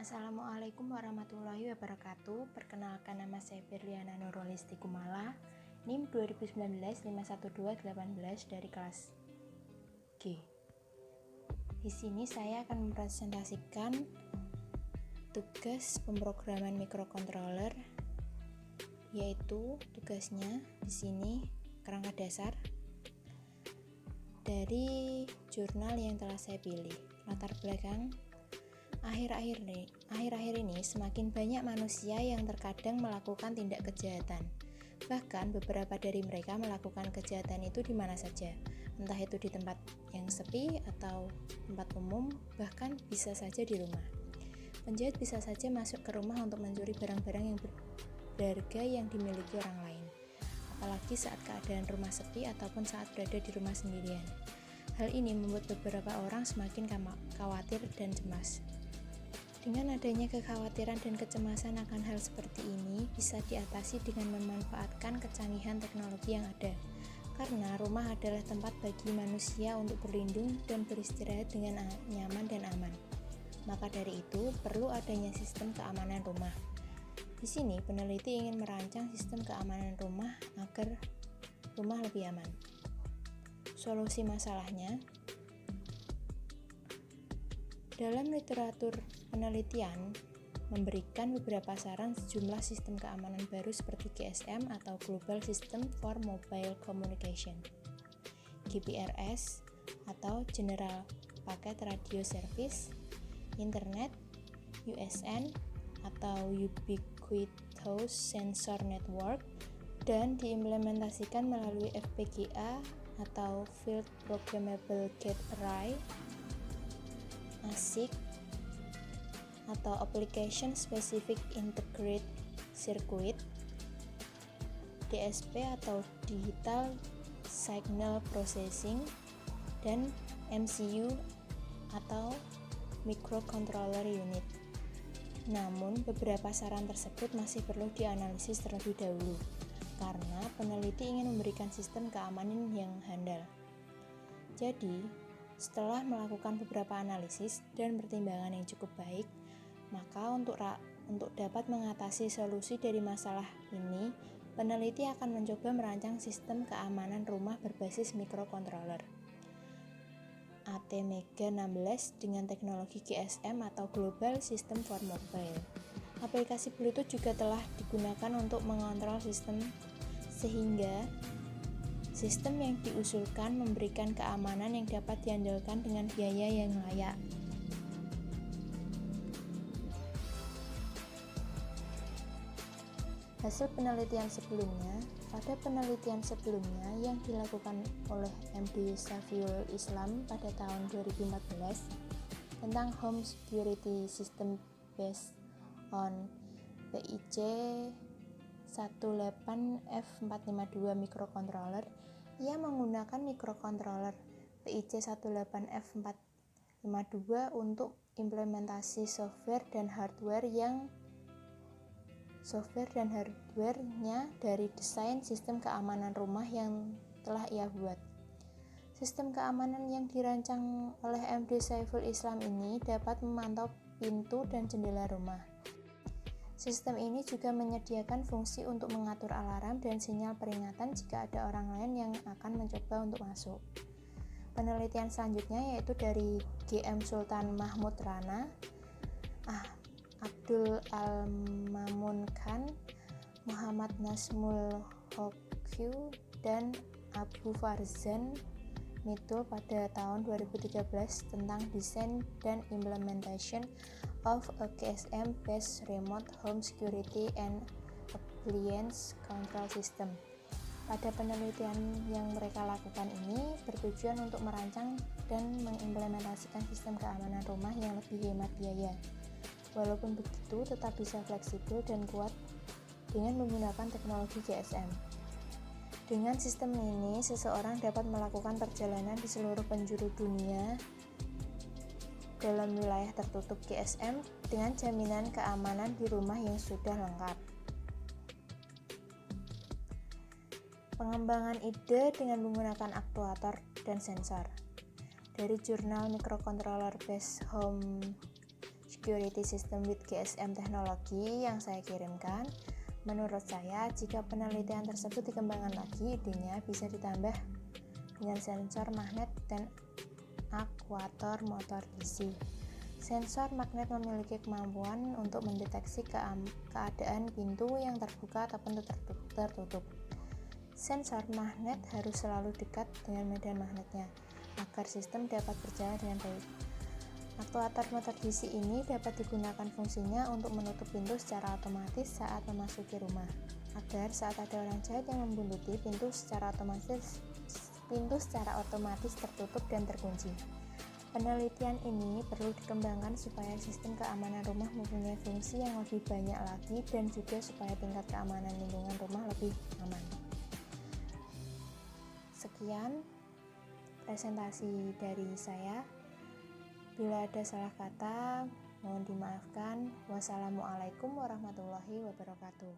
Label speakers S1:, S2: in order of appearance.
S1: Assalamualaikum warahmatullahi wabarakatuh. Perkenalkan, nama saya Berliana Nurolisti Kumala, NIM 2019-51218 dari kelas G. Di sini saya akan mempresentasikan tugas pemrograman microcontroller, yaitu tugasnya di sini kerangka dasar dari jurnal yang telah saya pilih. Latar belakang akhir-akhir ini semakin banyak manusia yang terkadang melakukan tindak kejahatan. Bahkan beberapa dari mereka melakukan kejahatan itu di mana saja, entah itu di tempat yang sepi atau tempat umum, bahkan bisa saja di rumah. Penjahat bisa saja masuk ke rumah untuk mencuri barang-barang yang berharga yang dimiliki orang lain, apalagi saat keadaan rumah sepi ataupun saat berada di rumah sendirian. Hal ini membuat beberapa orang semakin khawatir dan cemas. Dengan adanya kekhawatiran dan kecemasan akan hal seperti ini bisa diatasi dengan memanfaatkan kecanggihan teknologi yang ada. Karena rumah adalah tempat bagi manusia untuk berlindung dan beristirahat dengan nyaman dan aman. Maka dari itu, perlu adanya sistem keamanan rumah. Di sini, peneliti ingin merancang sistem keamanan rumah agar rumah lebih aman. Solusi masalahnya, dalam literatur penelitian memberikan beberapa saran sejumlah sistem keamanan baru seperti GSM atau Global System for Mobile Communication, GPRS atau General Packet Radio Service, Internet, USN atau Ubiquitous Sensor Network, dan diimplementasikan melalui FPGA atau Field Programmable Gate Array, ASIC atau Application Specific Integrated Circuit, DSP atau Digital Signal Processing, dan MCU atau Microcontroller Unit. Namun, beberapa saran tersebut masih perlu dianalisis terlebih dahulu, karena peneliti ingin memberikan sistem keamanan yang handal. Jadi, setelah melakukan beberapa analisis dan pertimbangan yang cukup baik, maka untuk dapat mengatasi solusi dari masalah ini, peneliti akan mencoba merancang sistem keamanan rumah berbasis microcontroller ATmega 16 dengan teknologi GSM atau Global System for Mobile. Aplikasi Bluetooth juga telah digunakan untuk mengontrol sistem, sehingga sistem yang diusulkan memberikan keamanan yang dapat diandalkan dengan biaya yang layak. Hasil penelitian sebelumnya, pada penelitian sebelumnya yang dilakukan oleh MD Safiul Islam pada tahun 2014 tentang Home Security System based on PIC 18F452 microcontroller, ia menggunakan microcontroller PIC 18F452 untuk implementasi software dan hardware-nya dari desain sistem keamanan rumah yang telah ia buat. Sistem keamanan yang dirancang oleh MD Saiful Islam ini dapat memantau pintu dan jendela rumah. Sistem ini juga menyediakan fungsi untuk mengatur alarm dan sinyal peringatan jika ada orang lain yang akan mencoba untuk masuk. Penelitian selanjutnya yaitu dari GM Sultan Mahmud Rana, Abdul Al-Mamun Khan, Muhammad Nazmul Hoque, dan Abu Farzan Mitul pada tahun 2013 tentang Design dan Implementation of a GSM-based Remote Home Security and Appliance Control System. Pada penelitian yang mereka lakukan ini bertujuan untuk merancang dan mengimplementasikan sistem keamanan rumah yang lebih hemat biaya. Walaupun begitu, tetap bisa fleksibel dan kuat dengan menggunakan teknologi GSM. Dengan sistem ini, seseorang dapat melakukan perjalanan di seluruh penjuru dunia dalam wilayah tertutup GSM dengan jaminan keamanan di rumah yang sudah lengkap. Pengembangan ide dengan menggunakan aktuator dan sensor. Dari jurnal Microcontroller Based Home Security System with GSM teknologi yang saya kirimkan. Menurut saya, jika penelitian tersebut dikembangkan lagi, idenya bisa ditambah dengan sensor magnet dan aktuator motor DC. Sensor magnet memiliki kemampuan untuk mendeteksi keadaan pintu yang terbuka ataupun tertutup. Sensor magnet harus selalu dekat dengan medan magnetnya agar sistem dapat berjalan dengan baik. Aktuator motor DC ini dapat digunakan fungsinya untuk menutup pintu secara otomatis saat memasuki rumah, agar saat ada orang jahat yang membuntuti, pintu secara otomatis tertutup dan terkunci. Penelitian ini perlu dikembangkan supaya sistem keamanan rumah mempunyai fungsi yang lebih banyak lagi dan juga supaya tingkat keamanan lingkungan rumah lebih aman. Sekian presentasi dari saya. Bila ada salah kata, mohon dimaafkan. Wassalamualaikum warahmatullahi wabarakatuh.